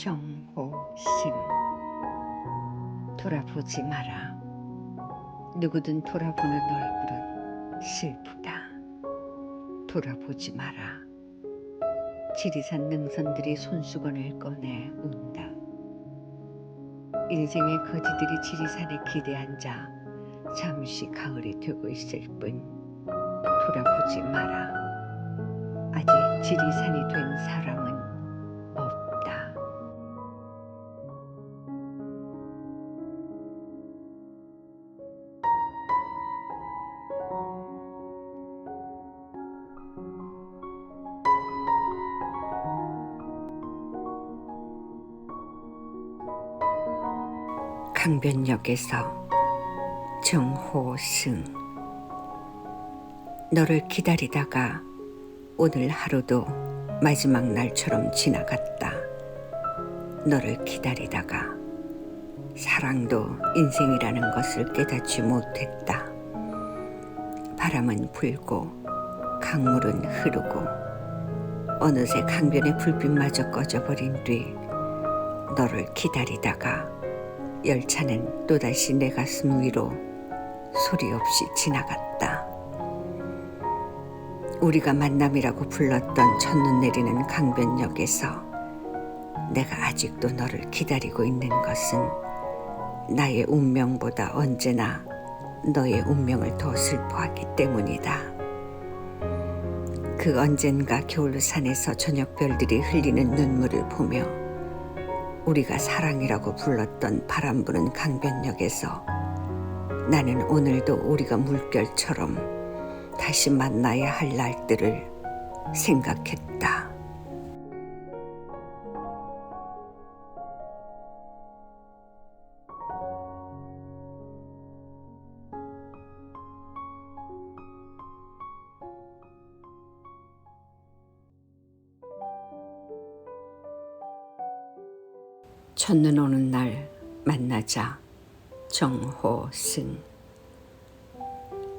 정호승. 돌아보지 마라. 누구든 돌아보는 얼굴은 슬프다. 돌아보지 마라. 지리산 능선들이 손수건을 꺼내 운다. 인생의 거지들이 지리산에 기대 앉아 잠시 가을이 되고 있을 뿐 돌아보지 마라. 아직 지리산이 된 사람은 없다. 강변역에서 정호승. 너를 기다리다가 오늘 하루도 마지막 날처럼 지나갔다. 너를 기다리다가 사랑도 인생이라는 것을 깨닫지 못했다. 바람은 불고 강물은 흐르고 어느새 강변의 불빛마저 꺼져버린 뒤 너를 기다리다가 열차는 또다시 내 가슴 위로 소리 없이 지나갔다. 우리가 만남이라고 불렀던 첫눈 내리는 강변역에서 내가 아직도 너를 기다리고 있는 것은 나의 운명보다 언제나 너의 운명을 더 슬퍼하기 때문이다. 그 언젠가 겨울산에서 저녁별들이 흘리는 눈물을 보며 우리가 사랑이라고 불렀던 바람 부는 강변역에서 나는 오늘도 우리가 물결처럼 다시 만나야 할 날들을 생각했다. 첫눈 오는 날 만나자. 정호승.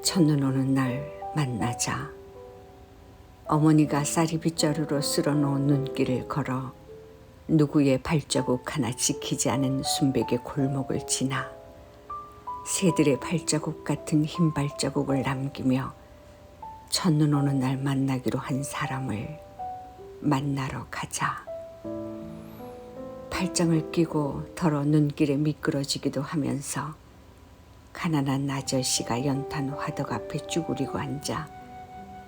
첫눈 오는 날 만나자. 어머니가 쌀이 빗자루로 쓸어놓은 눈길을 걸어 누구의 발자국 하나 지키지 않은 순백의 골목을 지나 새들의 발자국 같은 흰 발자국을 남기며 첫눈 오는 날 만나기로 한 사람을 만나러 가자. 팔짱을 끼고 더러 눈길에 미끄러지기도 하면서 가난한 아저씨가 연탄 화덕 앞에 쭈그리고 앉아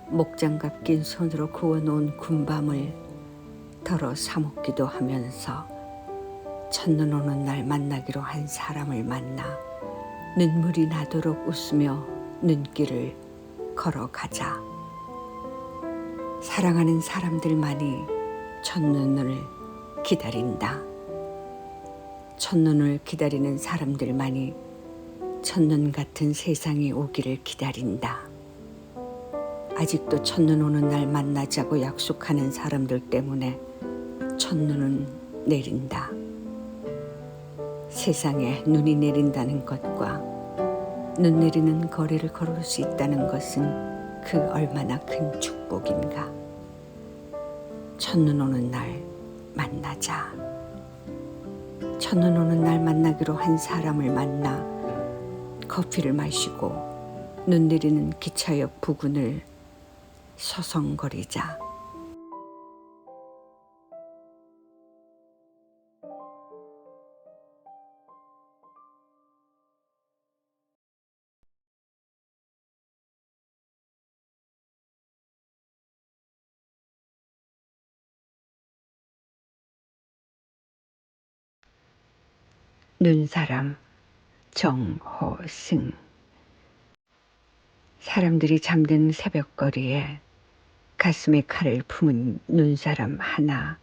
목장갑 낀 손으로 구워놓은 군밤을 더러 사먹기도 하면서 첫눈 오는 날 만나기로 한 사람을 만나 눈물이 나도록 웃으며 눈길을 걸어가자. 사랑하는 사람들만이 첫눈을 기다린다. 첫눈을 기다리는 사람들만이 첫눈 같은 세상이 오기를 기다린다. 아직도 첫눈 오는 날 만나자고 약속하는 사람들 때문에 첫눈은 내린다. 세상에 눈이 내린다는 것과 눈 내리는 거리를 걸을 수 있다는 것은 그 얼마나 큰 축복인가. 첫눈 오는 날 만나자. 첫눈 오는 날 만나기로 한 사람을 만나 커피를 마시고 눈 내리는 기차역 부근을 서성거리자. 눈사람. 정호승. 사람들이 잠든 새벽거리에 가슴에 칼을 품은 눈사람 하나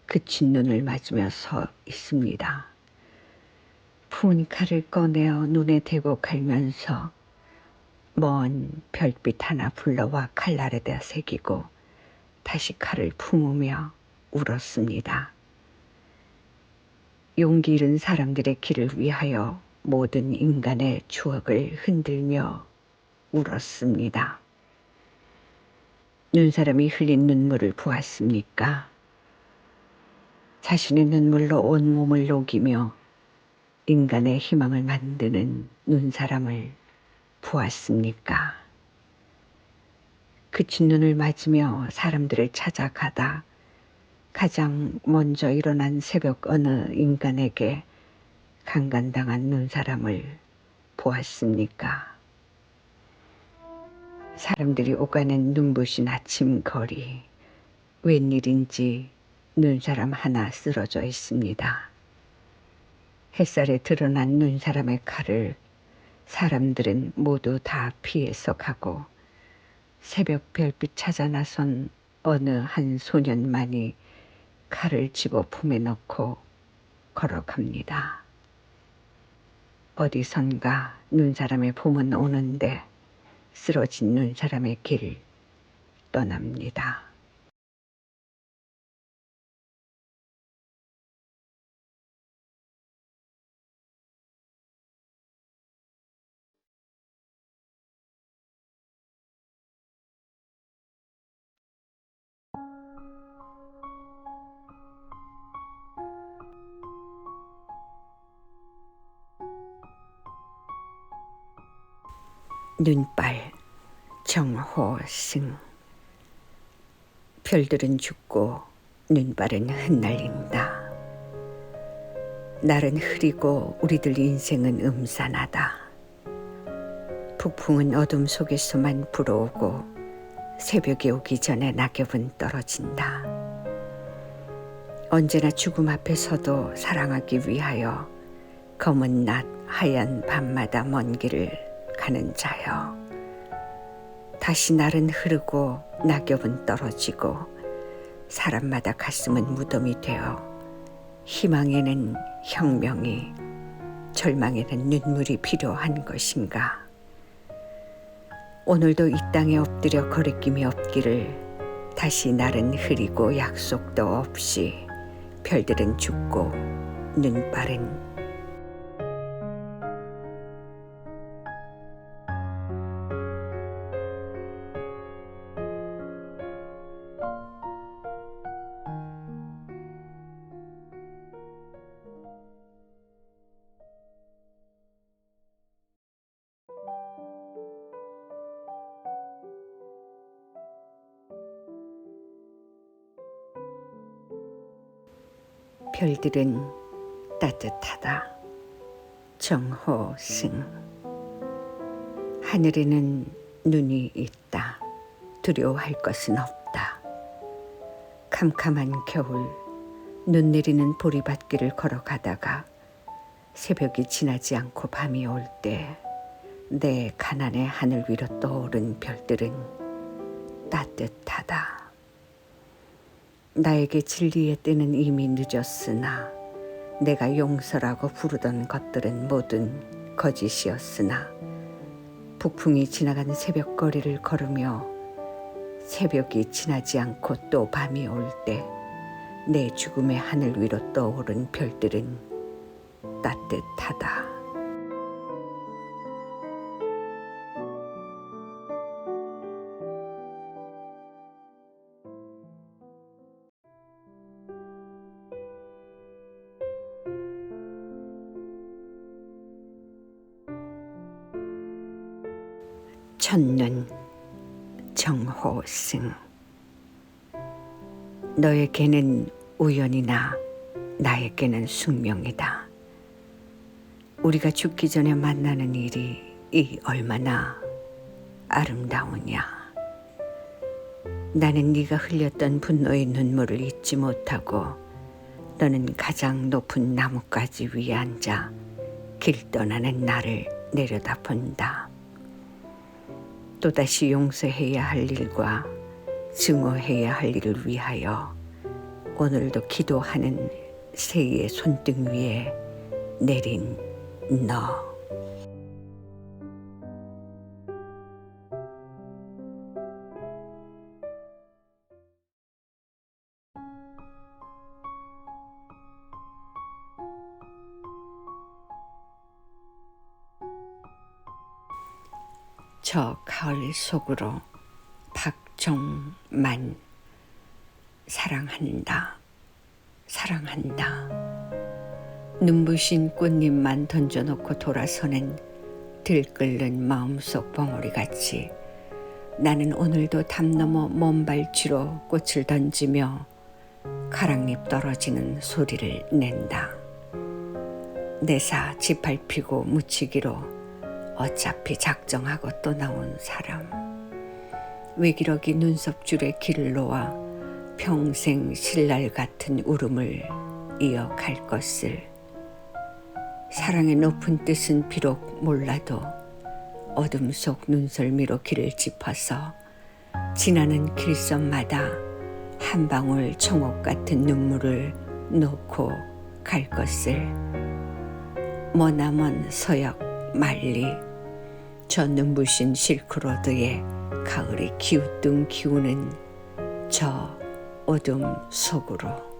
그친 눈을 맞으며 서 있습니다. 품은 칼을 꺼내어 눈에 대고 갈면서 먼 별빛 하나 불러와 칼날에다 새기고 다시 칼을 품으며 울었습니다. 용기 잃은 사람들의 길을 위하여 모든 인간의 추억을 흔들며 울었습니다. 눈사람이 흘린 눈물을 보았습니까? 자신의 눈물로 온몸을 녹이며 인간의 희망을 만드는 눈사람을 보았습니까? 그친 눈을 맞으며 사람들을 찾아가다 가장 먼저 일어난 새벽 어느 인간에게 강간당한 눈사람을 보았습니까? 사람들이 오가는 눈부신 아침 거리, 웬일인지 눈사람 하나 쓰러져 있습니다. 햇살에 드러난 눈사람의 칼을 사람들은 모두 다 피해서 가고 새벽 별빛 찾아 나선 어느 한 소년만이 칼을 집어 품에 넣고 걸어갑니다. 어디선가 눈사람의 봄은 오는데 쓰러진 눈사람의 길 떠납니다. 눈발 정호승. 별들은 죽고 눈발은 흩날린다. 날은 흐리고 우리들 인생은 음산하다. 북풍은 어둠 속에서만 불어오고 새벽이 오기 전에 낙엽은 떨어진다. 언제나 죽음 앞에서도 사랑하기 위하여 검은 낮 하얀 밤마다 먼 길을 가는 자여. 다시 날은 흐르고 낙엽은 떨어지고 사람마다 가슴은 무덤이 되어 희망에는 혁명이, 절망에는 눈물이 필요한 것인가. 오늘도 이 땅에 엎드려 거리낌이 없기를. 다시 날은 흐리고 약속도 없이 별들은 죽고 눈발은 별들은 따뜻하다. 정호승. 하늘에는 눈이 있다. 두려워할 것은 없다. 캄캄한 겨울, 눈 내리는 보리밭길을 걸어가다가 새벽이 지나지 않고 밤이 올 때 내 가난의 하늘 위로 떠오른 별들은 따뜻하다. 나에게 진리의 때는 이미 늦었으나 내가 용서라고 부르던 것들은 모든 거짓이었으나 북풍이 지나간 새벽거리를 걸으며 새벽이 지나지 않고 또 밤이 올 때 내 죽음의 하늘 위로 떠오른 별들은 따뜻하다. 첫눈 정호승. 너에게는 우연이나 나에게는 숙명이다. 우리가 죽기 전에 만나는 일이 이 얼마나 아름다우냐. 나는 네가 흘렸던 분노의 눈물을 잊지 못하고 너는 가장 높은 나뭇가지 위에 앉아 길 떠나는 나를 내려다본다. 또다시 용서해야 할 일과 증오해야 할 일을 위하여 오늘도 기도하는 새의 손등 위에 내린 너. 저 가을 속으로 박정만. 사랑한다. 사랑한다. 눈부신 꽃잎만 던져놓고 돌아서는 들끓는 마음속 벙어리같이 나는 오늘도 담 너머 먼 발치로 꽃을 던지며 가랑잎 떨어지는 소리를 낸다. 내사 짓밟히고 묻히기로 어차피 작정하고 또 나온 사람. 외기러기 눈썹줄에 길을 놓아 평생 신랄 같은 울음을 이어갈 것을. 사랑의 높은 뜻은 비록 몰라도 어둠 속 눈썰미로 길을 짚어서 지나는 길섬마다 한 방울 청옥 같은 눈물을 놓고 갈 것을. 머나먼 서역 만리 저 눈부신 실크로드에 가을이 기우뚱 기우는 저 어둠 속으로.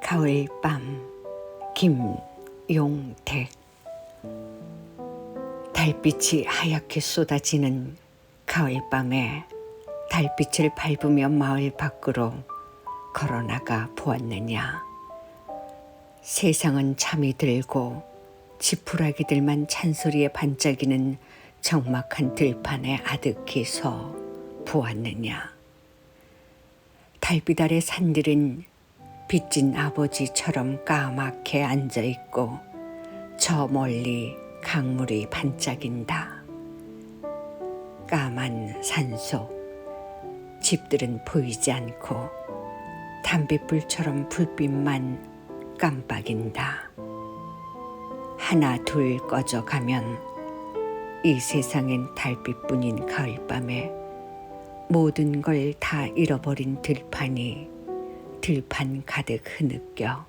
가을밤 김용택. 달빛이 하얗게 쏟아지는 가을밤에 달빛을 밟으며 마을 밖으로 걸어나가 보았느냐. 세상은 잠이 들고 지푸라기들만 찬소리에 반짝이는 적막한 들판에 아득히 서 보았느냐. 달빛 아래 산들은 빚진 아버지처럼 까맣게 앉아있고 저 멀리 강물이 반짝인다. 까만 산속 집들은 보이지 않고 담뱃불처럼 불빛만 깜빡인다. 하나 둘 꺼져가면 이 세상엔 달빛뿐인 가을밤에 모든 걸 다 잃어버린 들판이 들판 가득 흐느껴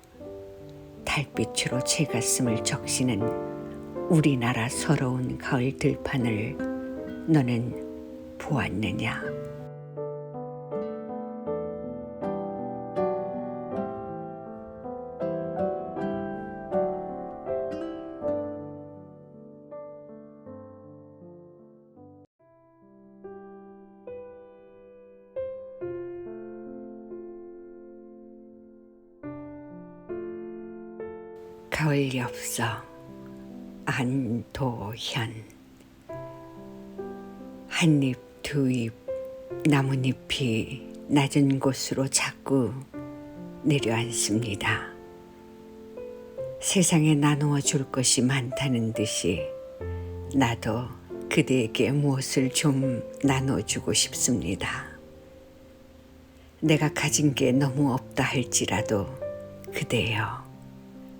달빛으로 제 가슴을 적시는 우리나라 서러운 가을 들판을 너는 보았느냐. 가을 엽서 안도현. 한잎 두잎 나뭇잎이 낮은 곳으로 자꾸 내려앉습니다. 세상에 나누어 줄 것이 많다는 듯이 나도 그대에게 무엇을 좀 나눠주고 싶습니다. 내가 가진 게 너무 없다 할지라도 그대여,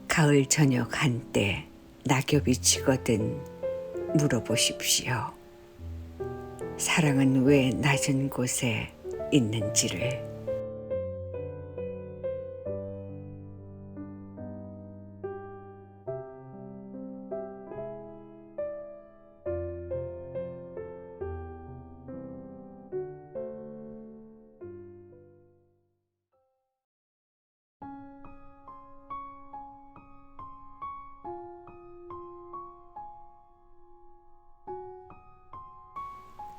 가을 저녁 한때 낙엽이 지거든 물어보십시오. 사랑은 왜 낮은 곳에 있는지를.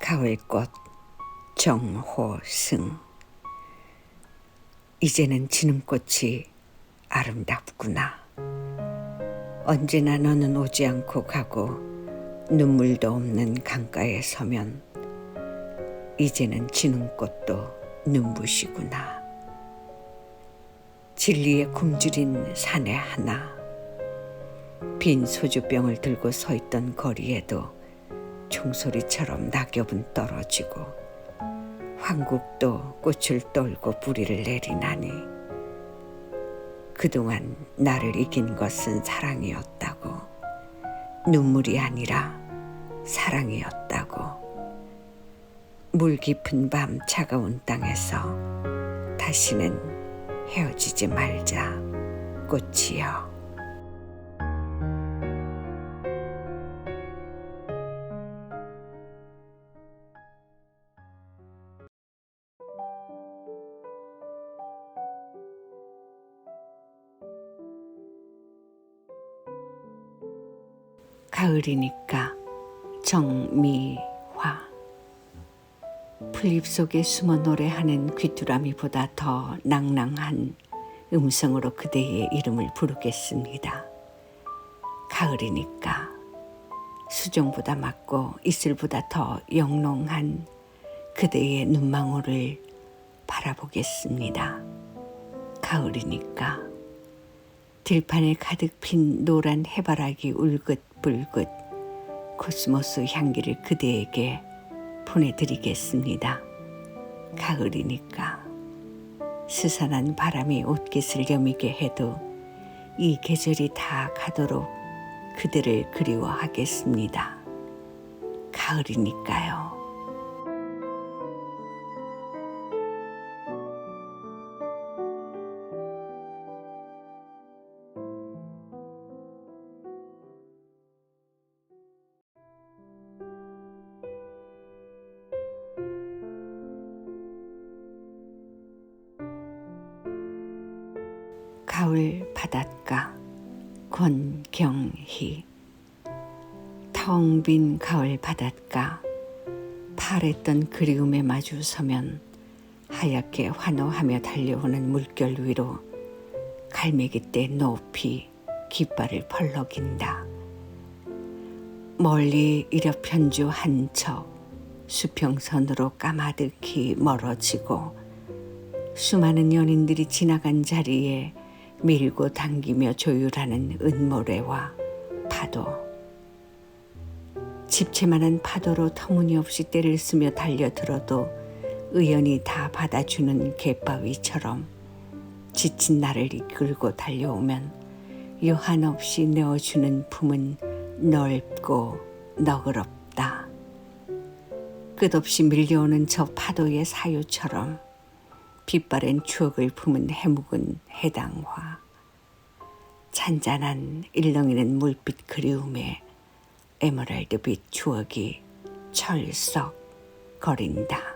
가을꽃 정호승. 이제는 지는 꽃이 아름답구나. 언제나 너는 오지 않고 가고 눈물도 없는 강가에 서면 이제는 지는 꽃도 눈부시구나. 진리에 굶주린 사내 하나. 빈 소주병을 들고 서 있던 거리에도 종소리처럼 낙엽은 떨어지고 황국도 꽃을 떨고 뿌리를 내리나니 그동안 나를 이긴 것은 사랑이었다고. 눈물이 아니라 사랑이었다고. 물 깊은 밤 차가운 땅에서 다시는 헤어지지 말자 꽃이여. 가을이니까 정미화. 풀잎 속에 숨어 노래하는 귀뚜라미보다 더 낭낭한 음성으로 그대의 이름을 부르겠습니다. 가을이니까 수종보다 맑고 이슬보다 더 영롱한 그대의 눈망울을 바라보겠습니다. 가을이니까 들판에 가득 핀 노란 해바라기 울긋불긋 코스모스 향기를 그대에게 보내드리겠습니다. 가을이니까 스산한 바람이 옷깃을 여미게 해도 이 계절이 다 가도록 그대를 그리워하겠습니다. 가을이니까요. 가을 바닷가 권경희. 텅 빈 가을 바닷가, 파랬던 그리움에 마주 서면 하얗게 환호하며 달려오는 물결 위로 갈매기떼 높이 깃발을 펄럭인다. 멀리 이력 편주 한 척 수평선으로 까마득히 멀어지고 수많은 연인들이 지나간 자리에 밀고 당기며 조율하는 은모래와 파도. 집채만한 파도로 터무니없이 때를 쓰며 달려들어도 의연히 다 받아주는 갯바위처럼 지친 나를 이끌고 달려오면 유한없이 내어주는 품은 넓고 너그럽다. 끝없이 밀려오는 저 파도의 사유처럼 빛바랜 추억을 품은 해묵은 해당화. 잔잔한 일렁이는 물빛 그리움에 에메랄드빛 추억이 철썩거린다.